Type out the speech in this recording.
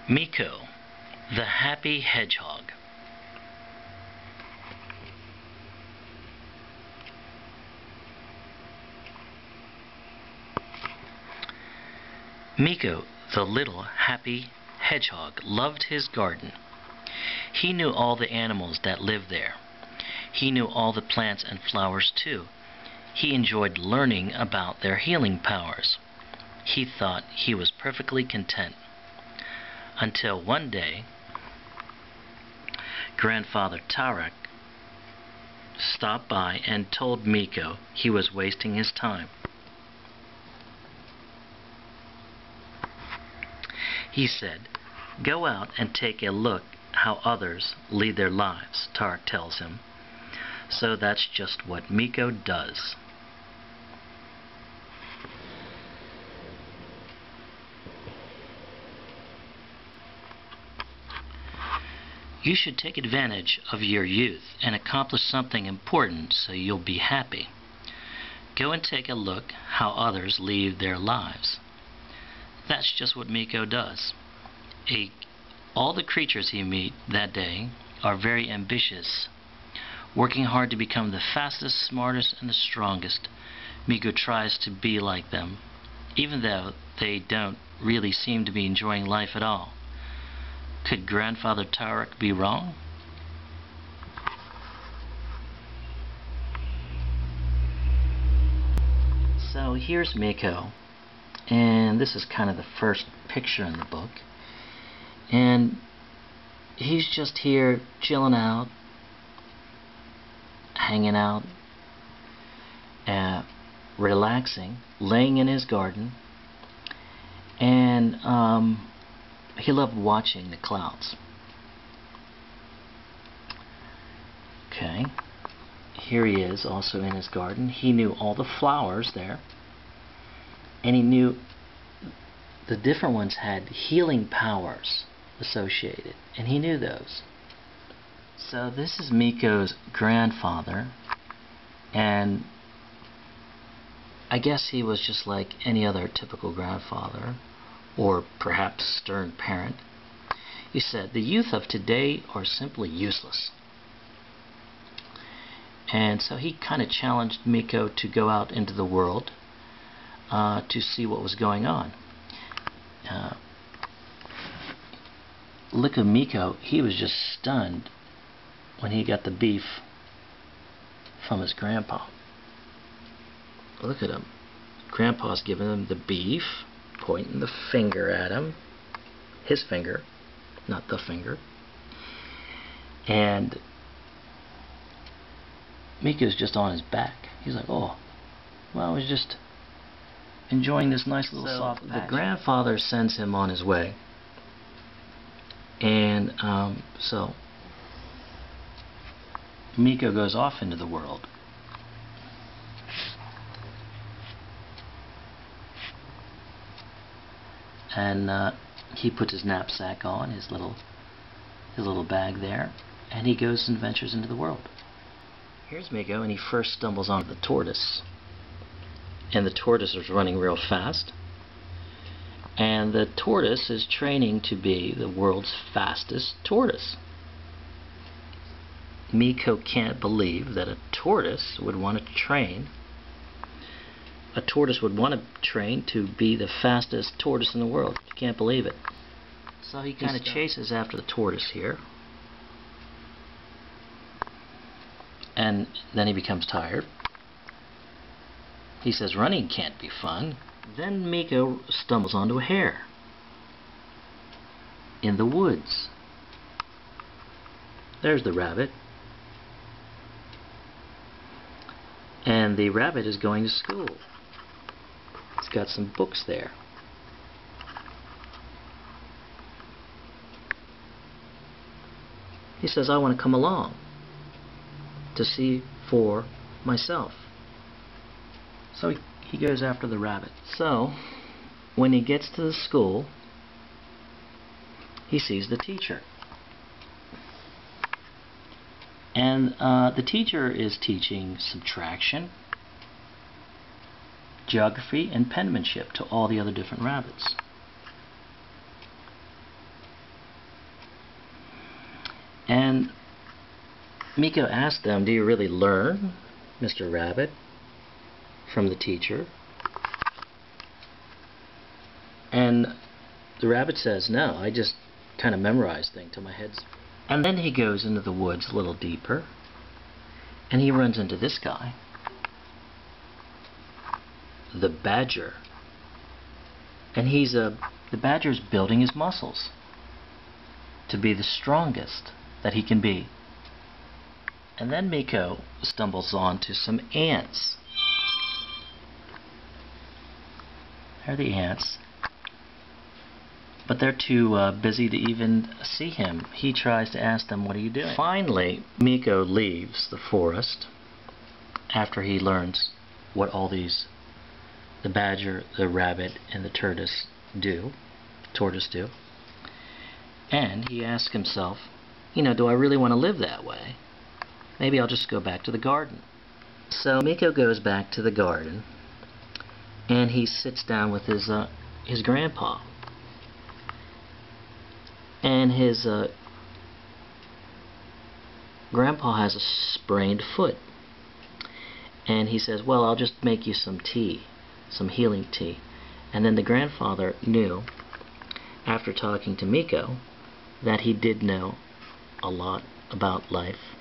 Mikko, the Happy Hedgehog. Mikko, the little happy hedgehog, loved his garden. He knew all the animals that lived there. He knew all the plants and flowers too. He enjoyed learning about their healing powers. He thought he was perfectly content. Until one day, Grandfather Tarek stopped by and told Mikko he was wasting his time. He said, "Go out and take a look how others lead their lives," Tarek tells him. So that's just what Mikko does. You should take advantage of your youth and accomplish something important so you'll be happy. Go and take a look how others lead their lives. That's just what Mikko does. All the creatures he meets that day are very ambitious, working hard to become the fastest, smartest, and the strongest. Mikko tries to be like them, even though they don't really seem to be enjoying life at all. Could Grandfather Tarek be wrong? So here's Mikko, and this is kind of the first picture in the book. And he's just here chilling out, hanging out, relaxing, laying in his garden, and he loved watching the clouds. Okay, here he is also in his garden. He knew all the flowers there, and he knew the different ones had healing powers associated, and he knew those. So this is Mikko's grandfather, and I guess he was just like any other typical grandfather, or perhaps stern parent. He said, "The youth of today are simply useless." And so he kind of challenged Mikko to go out into the world to see what was going on. Look at Mikko, he was just stunned when he got the beef from his grandpa. Look at him. Grandpa's giving him the beef, pointing the finger at him. His finger, not the finger. And Mikko's just on his back. He's like, "Oh, well, I was just enjoying this nice little soft patch." The grandfather sends him on his way. And so Mikko goes off into the world. And he puts his knapsack on, his little bag there, and he goes and ventures into the world. Here's Mikko, and he first stumbles onto the tortoise. And the tortoise is running real fast. And the tortoise is training to be the world's fastest tortoise. Mikko can't believe that a tortoise would want to train. A tortoise would want to train to be the fastest tortoise in the world. He can't believe it. So he kind of chases after the tortoise here. And then he becomes tired. He says running can't be fun. Then Mikko stumbles onto a hare in the woods. There's the rabbit. And the rabbit is going to school. It's got some books there. He says, "I want to come along to see for myself." So he goes after the rabbit. So when he gets to the school, he sees the teacher. And the teacher is teaching subtraction, geography, and penmanship to all the other different rabbits. And Mikko asked them, "Do you really learn, Mr. Rabbit, from the teacher?" And the rabbit says, "No, I just kind of memorize things till my head's..." And then he goes into the woods a little deeper, and he runs into this guy, the badger. And the badger's building his muscles to be the strongest that he can be. And then Mikko stumbles onto some ants. There are the ants. But they're too busy to even see him. He tries to ask them, "What are you doing?" Finally, Mikko leaves the forest after he learns what all these, the badger, the rabbit, and the tortoise do. And he asks himself, do I really want to live that way? Maybe I'll just go back to the garden. So Mikko goes back to the garden, and he sits down with his grandpa. And his grandpa has a sprained foot. And he says, "Well, I'll just make you some tea, some healing tea." And then the grandfather knew, after talking to Mikko, that he did know a lot about life